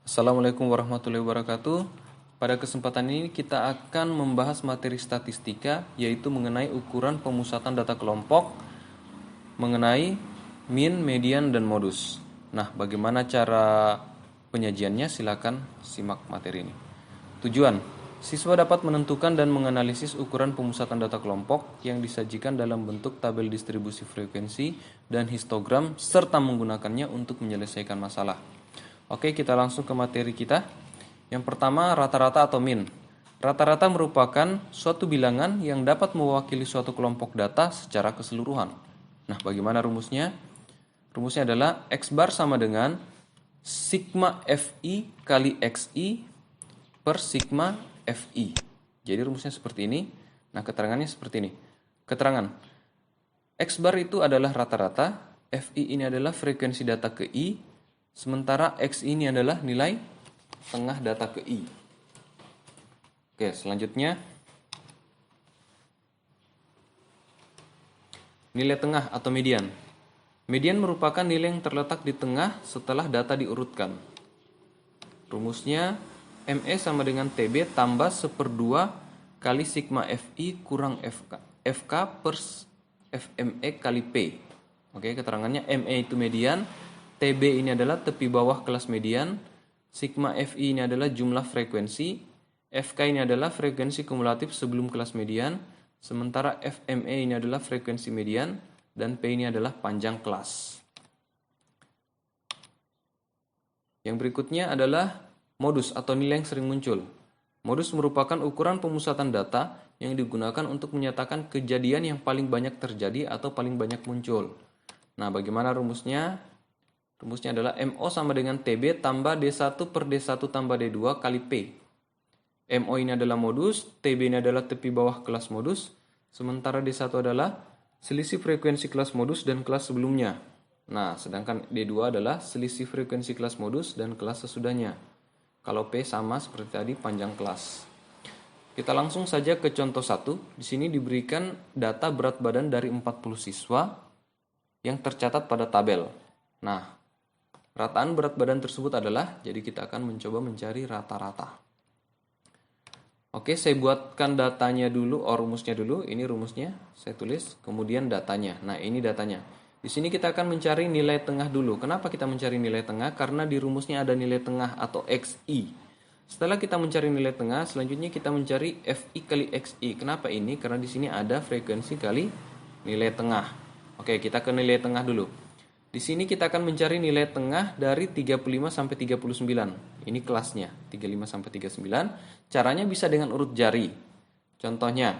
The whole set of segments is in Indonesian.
Assalamualaikum warahmatullahi wabarakatuh. Pada kesempatan ini kita akan membahas materi statistika, yaitu mengenai ukuran pemusatan data kelompok, mengenai mean, median, dan modus. Nah, bagaimana cara penyajiannya? Silakan simak materi ini. Tujuan: siswa dapat menentukan dan menganalisis ukuran pemusatan data kelompok yang disajikan dalam bentuk tabel distribusi frekuensi dan histogram, serta menggunakannya untuk menyelesaikan masalah. Oke, kita langsung ke materi kita. Yang pertama, rata-rata atau mean. Rata-rata merupakan suatu bilangan yang dapat mewakili suatu kelompok data secara keseluruhan. Nah, bagaimana rumusnya? Rumusnya adalah X bar sama dengan sigma FI kali XI per sigma FI. Jadi rumusnya seperti ini. Nah, keterangannya seperti ini. Keterangan: X bar itu adalah rata-rata, FI ini adalah frekuensi data ke I, sementara X ini adalah nilai tengah data ke I. Oke, selanjutnya nilai tengah atau median. Median merupakan nilai yang terletak di tengah setelah data diurutkan. Rumusnya ME sama dengan TB tambah 1/2 kali sigma FI kurang FK per FME kali P. Oke, keterangannya ME itu median, TB ini adalah tepi bawah kelas median, sigma FI ini adalah jumlah frekuensi, FK ini adalah frekuensi kumulatif sebelum kelas median, sementara FME ini adalah frekuensi median, dan P ini adalah panjang kelas. Yang berikutnya adalah modus atau nilai yang sering muncul. Modus merupakan ukuran pemusatan data yang digunakan untuk menyatakan kejadian yang paling banyak terjadi atau paling banyak muncul. Nah, bagaimana rumusnya? Rumusnya adalah MO sama dengan TB tambah D1 per D1 tambah D2 kali P. MO ini adalah modus, TB ini adalah tepi bawah kelas modus, sementara D1 adalah selisih frekuensi kelas modus dan kelas sebelumnya. Nah, sedangkan D2 adalah selisih frekuensi kelas modus dan kelas sesudahnya. Kalau P sama seperti tadi, panjang kelas. Kita langsung saja ke contoh 1. Di sini diberikan data berat badan dari 40 siswa yang tercatat pada tabel. Nah, rataan berat badan tersebut adalah, jadi kita akan mencoba mencari rata-rata. Oke, saya buatkan datanya dulu, rumusnya dulu. Ini rumusnya, saya tulis, kemudian datanya. Nah, ini datanya. Di sini kita akan mencari nilai tengah dulu. Kenapa kita mencari nilai tengah? Karena di rumusnya ada nilai tengah atau XI. Setelah kita mencari nilai tengah, selanjutnya kita mencari FI kali XI. Kenapa ini? Karena di sini ada frekuensi kali nilai tengah. Oke, kita ke nilai tengah dulu. Di sini kita akan mencari nilai tengah dari 35 sampai 39. Ini kelasnya, 35 sampai 39. Caranya bisa dengan urut jari. Contohnya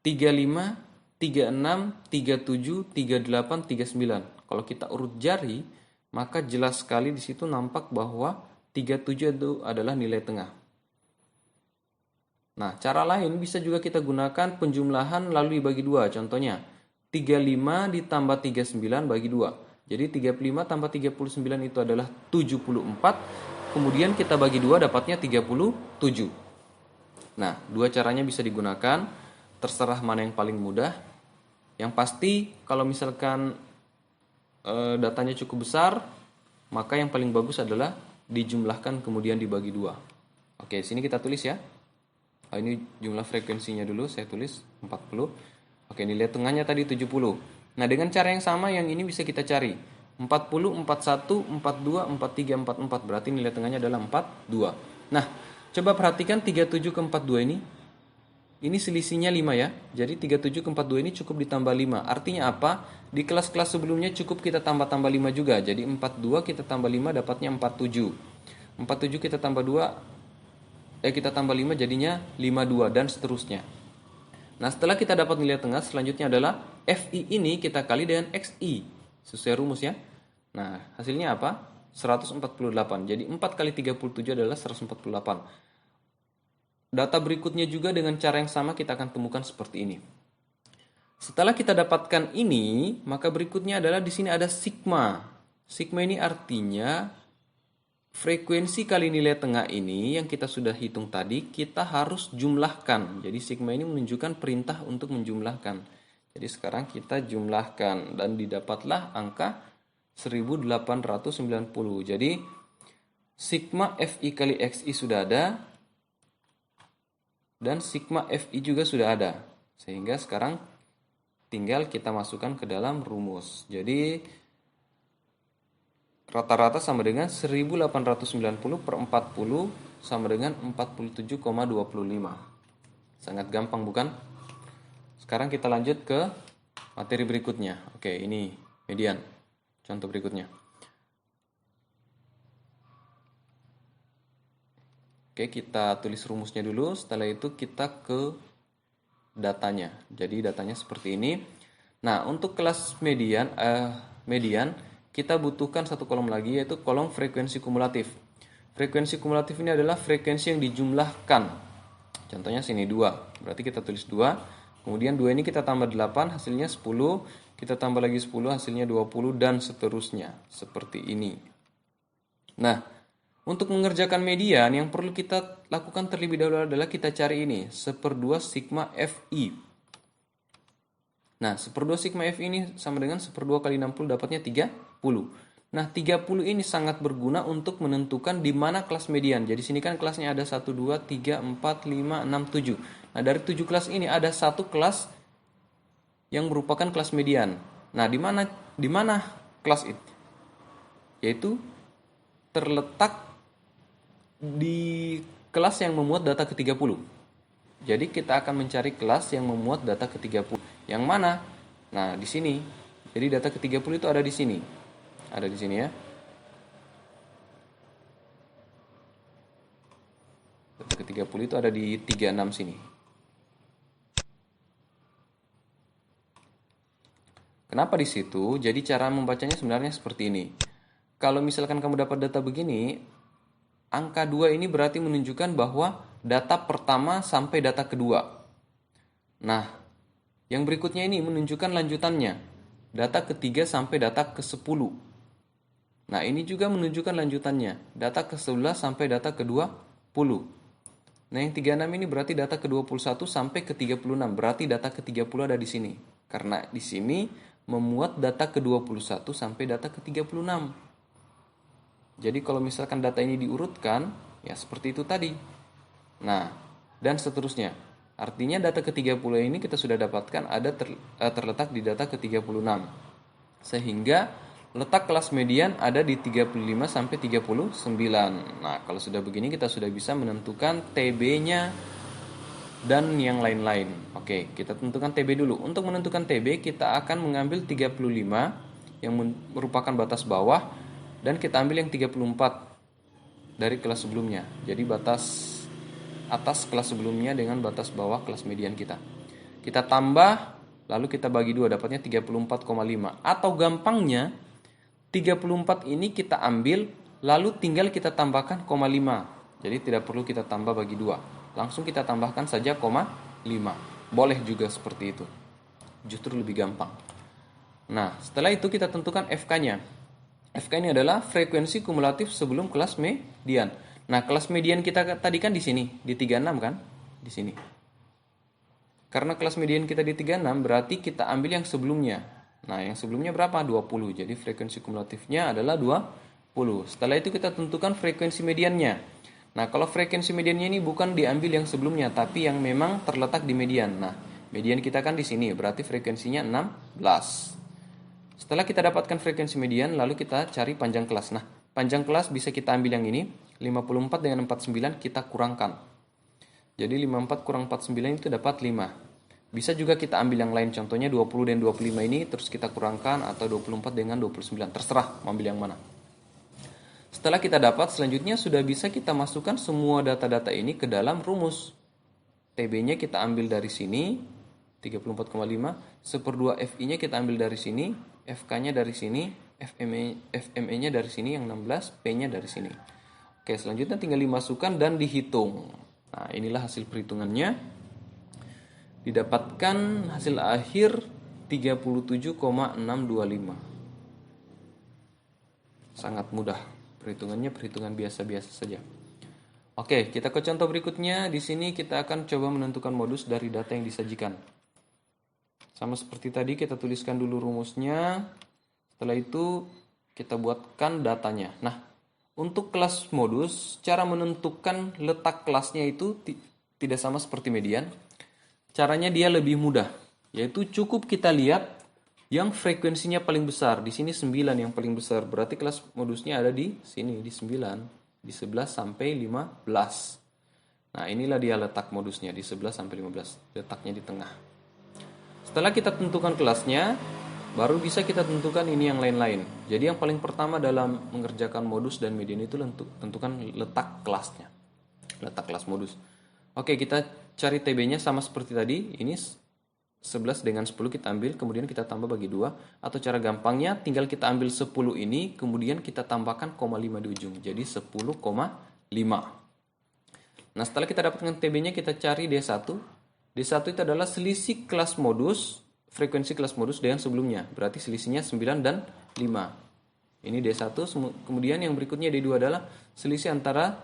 35, 36, 37, 38, 39. Kalau kita urut jari, maka jelas sekali di situ nampak bahwa 37 itu adalah nilai tengah. Nah, cara lain bisa juga kita gunakan penjumlahan lalu dibagi 2. Contohnya 35 ditambah 39 bagi 2. Jadi 35 tambah 39 itu adalah 74. Kemudian kita bagi 2 dapatnya 37. Nah, dua caranya bisa digunakan. Terserah mana yang paling mudah. Yang pasti kalau misalkan datanya cukup besar, maka yang paling bagus adalah dijumlahkan kemudian dibagi 2. Oke, sini kita tulis ya. Ini jumlah frekuensinya dulu, saya tulis 40. Oke, nilai tengahnya tadi 70. Nah, dengan cara yang sama yang ini bisa kita cari. 40, 41, 42, 43, 44. Berarti nilai tengahnya adalah 42. Nah, coba perhatikan 37 ke 42 ini. Ini selisihnya 5 ya. Jadi 37 ke 42 ini cukup ditambah 5. Artinya apa? Di kelas-kelas sebelumnya cukup kita tambah-tambah 5 juga. Jadi 42 kita tambah 5 dapatnya 47. 47 kita tambah 2, kita tambah 5 jadinya 52 dan seterusnya. Nah, setelah kita dapat nilai tengah, selanjutnya adalah FI ini kita kali dengan XI. Sesuai rumus ya. Nah, hasilnya apa? 148. Jadi 4 kali 37 adalah 148. Data berikutnya juga dengan cara yang sama kita akan temukan seperti ini. Setelah kita dapatkan ini, maka berikutnya adalah di sini ada sigma. Sigma ini artinya frekuensi kali nilai tengah ini yang kita sudah hitung tadi, kita harus jumlahkan. Jadi sigma ini menunjukkan perintah untuk menjumlahkan. Jadi sekarang kita jumlahkan dan didapatlah angka 1890. Jadi sigma FI kali XI sudah ada, dan sigma FI juga sudah ada. Sehingga sekarang tinggal kita masukkan ke dalam rumus. Jadi rata-rata sama dengan 1890 per 40 sama dengan 47,25. Sangat gampang bukan? Sekarang kita lanjut ke materi berikutnya. Oke, ini median. Contoh berikutnya. Oke, kita tulis rumusnya dulu. Setelah itu kita ke datanya. Jadi datanya seperti ini. Nah, untuk kelas median, kita butuhkan satu kolom lagi, yaitu kolom frekuensi kumulatif. Frekuensi kumulatif ini adalah frekuensi yang dijumlahkan. Contohnya sini 2. Berarti kita tulis 2. Kemudian 2 ini kita tambah 8, hasilnya 10. Kita tambah lagi 10, hasilnya 20, dan seterusnya. Seperti ini. Nah, untuk mengerjakan median, yang perlu kita lakukan terlebih dahulu adalah kita cari ini, 1/2 sigma FI. Nah, 1/2 sigma F ini sama dengan 1/2 kali 60, dapatnya 30. Nah, 30 ini sangat berguna untuk menentukan di mana kelas median. Jadi sini kan kelasnya ada 1, 2, 3, 4, 5, 6, 7. Nah, dari 7 kelas ini ada satu kelas yang merupakan kelas median. Nah, di mana kelas itu? Yaitu terletak di kelas yang memuat data ke-30. Jadi kita akan mencari kelas yang memuat data ke-30. Yang mana? Nah, di sini. Jadi data ke-30 itu ada di sini. Ada di sini ya. Data ke-30 itu ada di 36 sini. Kenapa di situ? Jadi cara membacanya sebenarnya seperti ini. Kalau misalkan kamu dapat data begini, angka 2 ini berarti menunjukkan bahwa data pertama sampai data kedua. Nah, yang berikutnya ini menunjukkan lanjutannya. Data ketiga sampai data ke-10. Nah, ini juga menunjukkan lanjutannya. Data ke-11 sampai data ke-20. Nah, yang 36 ini berarti data ke-21 sampai ke-36. Berarti data ke-30 ada di sini. Karena di sini memuat data ke-21 sampai data ke-36. Jadi kalau misalkan data ini diurutkan, ya seperti itu tadi. Nah, dan seterusnya. Artinya data ke-30 ini kita sudah dapatkan ada terletak di data ke-36. Sehingga letak kelas median ada di 35 sampai 39. Nah, kalau sudah begini kita sudah bisa menentukan TB-nya dan yang lain-lain. Oke, kita tentukan TB dulu. Untuk menentukan TB kita akan mengambil 35 yang merupakan batas bawah dan kita ambil yang 34 dari kelas sebelumnya. Jadi batas atas kelas sebelumnya dengan batas bawah kelas median kita. Kita tambah, lalu kita bagi 2, dapatnya 34,5. Atau gampangnya, 34 ini kita ambil, lalu tinggal kita tambahkan 0,5. Jadi tidak perlu kita tambah bagi 2. Langsung kita tambahkan saja 0,5. Boleh juga seperti itu. Justru lebih gampang. Nah, setelah itu kita tentukan FK-nya. FK ini adalah frekuensi kumulatif sebelum kelas median. Nah, kelas median kita tadi kan di sini, di 36 kan? Di sini. Karena kelas median kita di 36, berarti kita ambil yang sebelumnya. Nah, yang sebelumnya berapa? 20. Jadi frekuensi kumulatifnya adalah 20. Setelah itu kita tentukan frekuensi mediannya. Nah, kalau frekuensi mediannya ini bukan diambil yang sebelumnya, tapi yang memang terletak di median. Nah, median kita kan di sini, berarti frekuensinya 16. Setelah kita dapatkan frekuensi median, lalu kita cari panjang kelas. Nah, panjang kelas bisa kita ambil yang ini, 54 dengan 49 kita kurangkan. Jadi 54 kurang 49 itu dapat 5. Bisa juga kita ambil yang lain, contohnya 20 dan 25 ini terus kita kurangkan, atau 24 dengan 29, terserah mau ambil yang mana. Setelah kita dapat, selanjutnya sudah bisa kita masukkan semua data-data ini ke dalam rumus. TB-nya kita ambil dari sini, 34,5, 1/2 FI-nya kita ambil dari sini, FK-nya dari sini, FME-nya dari sini yang 16, P-nya dari sini. Oke, selanjutnya tinggal dimasukkan dan dihitung. Nah, inilah hasil perhitungannya. Didapatkan hasil akhir 37,625. Sangat mudah. Perhitungannya perhitungan biasa-biasa saja. Oke, kita ke contoh berikutnya. Di sini kita akan coba menentukan modus dari data yang disajikan. Sama seperti tadi, kita tuliskan dulu rumusnya. Setelah itu kita buatkan datanya. Nah, Untuk kelas modus, cara menentukan letak kelasnya itu tidak sama seperti median. Caranya dia lebih mudah, yaitu cukup kita lihat yang frekuensinya paling besar. Di sini 9 yang paling besar, berarti kelas modusnya ada di sini, di 9, di 11 sampai 15. Nah, inilah dia letak modusnya di 11 sampai 15, letaknya di tengah. Setelah kita tentukan kelasnya, baru bisa kita tentukan ini yang lain-lain. Jadi yang paling pertama dalam mengerjakan modus dan median itu tentukan letak kelasnya. Letak kelas modus. Oke, kita cari TB-nya sama seperti tadi. Ini 11 dengan 10 kita ambil, kemudian kita tambah bagi 2. Atau cara gampangnya, tinggal kita ambil 10 ini, kemudian kita tambahkan koma 5 di ujung. Jadi 10,5. Nah, setelah kita dapatkan TB-nya, kita cari D1. D1 itu adalah selisih kelas modus, frekuensi kelas modus dengan sebelumnya. Berarti selisihnya 9 dan 5. Ini D1. Kemudian yang berikutnya D2 adalah selisih antara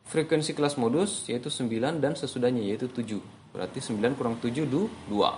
frekuensi kelas modus, yaitu 9, dan sesudahnya, yaitu 7. Berarti 9 kurang 7, 2.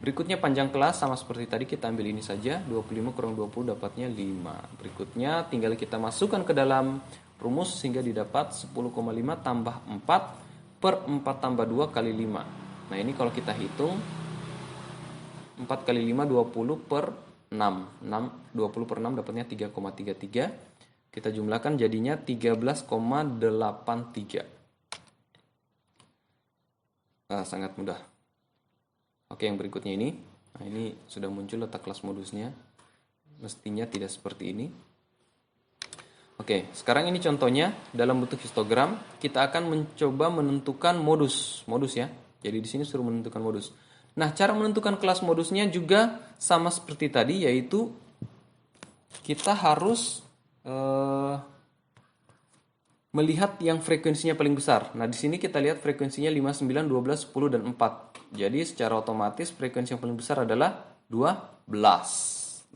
Berikutnya panjang kelas, sama seperti tadi kita ambil ini saja. 25 kurang 20 dapatnya 5. Berikutnya tinggal kita masukkan ke dalam rumus sehingga didapat 10,5 tambah 4 per 4 tambah 2 kali 5. Nah, ini kalau kita hitung 4 kali 5 20 per 6. 20 per 6 dapatnya 3,33. Kita jumlahkan jadinya 13,83. Sangat mudah. Oke, yang berikutnya ini. Nah, ini sudah muncul letak kelas modusnya. Mestinya tidak seperti ini. Oke, sekarang ini contohnya dalam bentuk histogram. Kita akan mencoba menentukan modus ya. Jadi di sini suruh menentukan modus. Nah, cara menentukan kelas modusnya juga sama seperti tadi, yaitu kita harus melihat yang frekuensinya paling besar. Nah, di sini kita lihat frekuensinya 5, 9, 12, 10, dan 4. Jadi secara otomatis frekuensi yang paling besar adalah 12.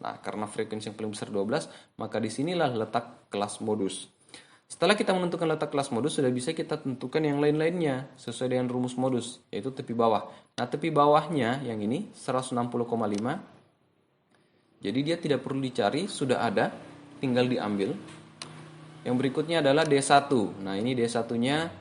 Nah, karena frekuensi yang paling besar 12, maka disinilah letak kelas modus. Setelah kita menentukan letak kelas modus, sudah bisa kita tentukan yang lain-lainnya sesuai dengan rumus modus, yaitu tepi bawah. Nah, tepi bawahnya yang ini 160,5. Jadi dia tidak perlu dicari, sudah ada, tinggal diambil. Yang berikutnya adalah D1. Nah, ini D1-nya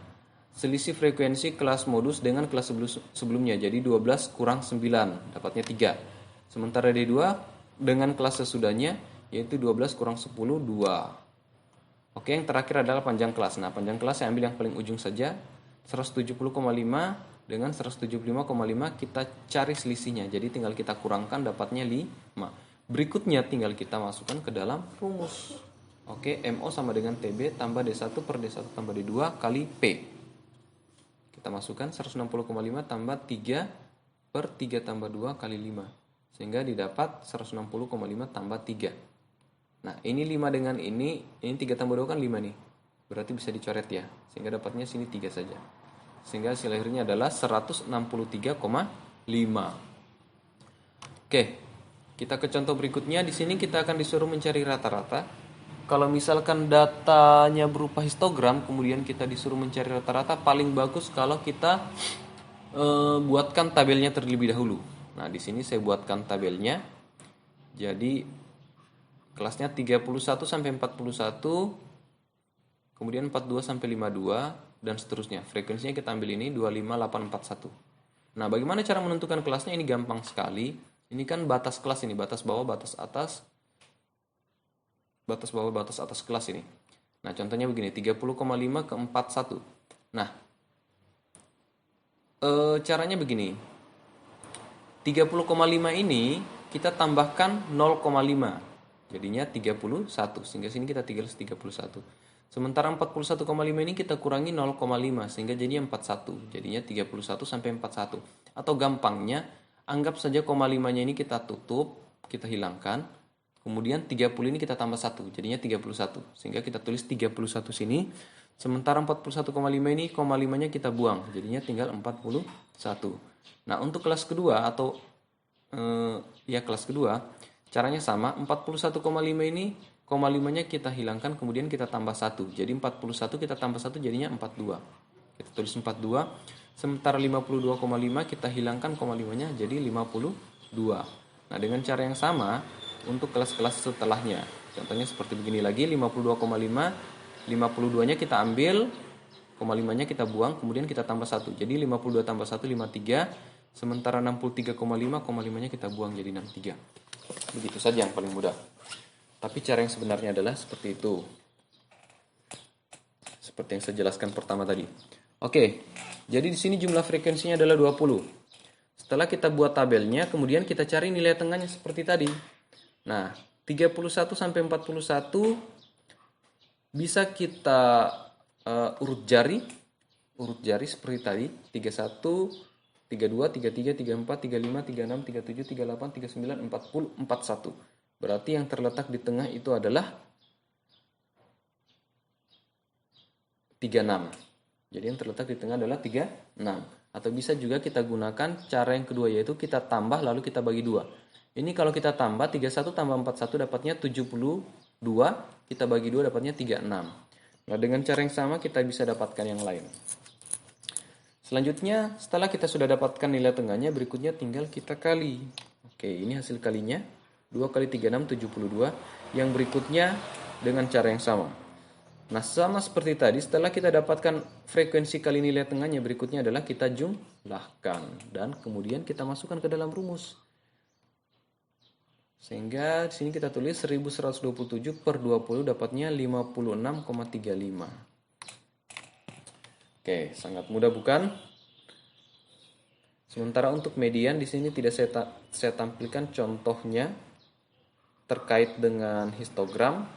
selisih frekuensi kelas modus dengan kelas sebelumnya. Jadi 12 kurang 9, dapatnya 3. Sementara D2 dengan kelas sesudahnya, yaitu 12 kurang 10, 2. Oke, yang terakhir adalah panjang kelas. Nah, panjang kelas saya ambil yang paling ujung saja. 170,5 dengan 175,5 kita cari selisihnya. Jadi tinggal kita kurangkan, dapatnya 5. Berikutnya tinggal kita masukkan ke dalam rumus. Oke, MO sama dengan TB tambah D1 per D1 tambah D2 kali P. Kita masukkan 160,5 tambah 3 per 3 tambah 2 kali 5. Sehingga didapat 160,5 tambah 3. Nah, ini 5 dengan ini 3 tambah 2 kan 5 nih. Berarti bisa dicoret ya. Sehingga dapatnya sini 3 saja. Sehingga hasil akhirnya adalah 163,5. Oke, kita ke contoh berikutnya. Di sini kita akan disuruh mencari rata-rata. Kalau misalkan datanya berupa histogram, kemudian kita disuruh mencari rata-rata, paling bagus kalau kita buatkan tabelnya terlebih dahulu. Nah, di sini saya buatkan tabelnya. Jadi kelasnya 31 sampai 41, kemudian 42 sampai 52 dan seterusnya. Frekuensinya kita ambil ini 25841. Nah, bagaimana cara menentukan kelasnya? Ini gampang sekali. Ini kan batas kelas ini, batas bawah, batas atas. Batas bawah, batas atas kelas ini. Nah, contohnya begini, 30,5 ke 41. Nah, caranya begini. 30,5 ini kita tambahkan 0,5. Jadinya 31. Sehingga sini kita tinggal 31. Sementara 41,5 ini kita kurangi 0,5 sehingga jadinya 41. Jadinya 31 sampai 41. Atau gampangnya, anggap saja 0,5-nya ini kita tutup, kita hilangkan. Kemudian 30 ini kita tambah 1, jadinya 31. Sehingga kita tulis 31 sini. Sementara 41,5 ini, 0,5-nya kita buang, jadinya tinggal 41. Nah, untuk kelas kedua atau kelas kedua, caranya sama. 41,5 ini, 0,5-nya kita hilangkan, kemudian kita tambah 1. Jadi 41 kita tambah 1 jadinya 42. Kita tulis 42. Sementara 52,5 kita hilangkan 0,5-nya jadi 52. Nah, dengan cara yang sama untuk kelas-kelas setelahnya. Contohnya seperti begini lagi, 52,5, 52-nya kita ambil, 5-nya kita buang, kemudian kita tambah 1. Jadi 52 tambah 1, 53. Sementara 63,5, 5-nya kita buang jadi 63. Begitu saja yang paling mudah. Tapi cara yang sebenarnya adalah seperti itu. Seperti yang saya jelaskan pertama tadi. Oke, jadi di sini jumlah frekuensinya adalah 20. Setelah kita buat tabelnya, kemudian kita cari nilai tengahnya seperti tadi. Nah, 31 sampai 41 bisa kita urut jari seperti tadi, 31, 32, 33, 34, 35, 36, 37, 38, 39, 40, 41. Berarti yang terletak di tengah itu adalah 36. Jadi yang terletak di tengah adalah 36. Atau bisa juga kita gunakan cara yang kedua, yaitu kita tambah lalu kita bagi 2. Ini kalau kita tambah 31 tambah 41 dapatnya 72, kita bagi 2 dapatnya 36. Nah, dengan cara yang sama kita bisa dapatkan yang lain. Selanjutnya, setelah kita sudah dapatkan nilai tengahnya, berikutnya tinggal kita kali. Oke, ini hasil kalinya. 2 kali 36, 72. Yang berikutnya dengan cara yang sama. Nah, sama seperti tadi, setelah kita dapatkan frekuensi kali nilai tengahnya, berikutnya adalah kita jumlahkan. Dan kemudian kita masukkan ke dalam rumus. Sehingga di sini kita tulis 1127 per 20 dapatnya 56,35. Oke, sangat mudah bukan? Sementara untuk median di sini tidak saya tampilkan contohnya terkait dengan histogram.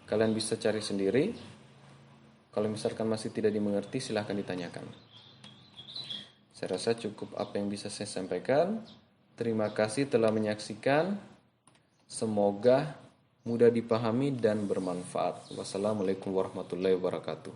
Kalian bisa cari sendiri. Kalau misalkan masih tidak dimengerti, silahkan ditanyakan. Saya rasa cukup apa yang bisa saya sampaikan. Terima kasih telah menyaksikan. Semoga mudah dipahami dan bermanfaat. Wassalamualaikum warahmatullahi wabarakatuh.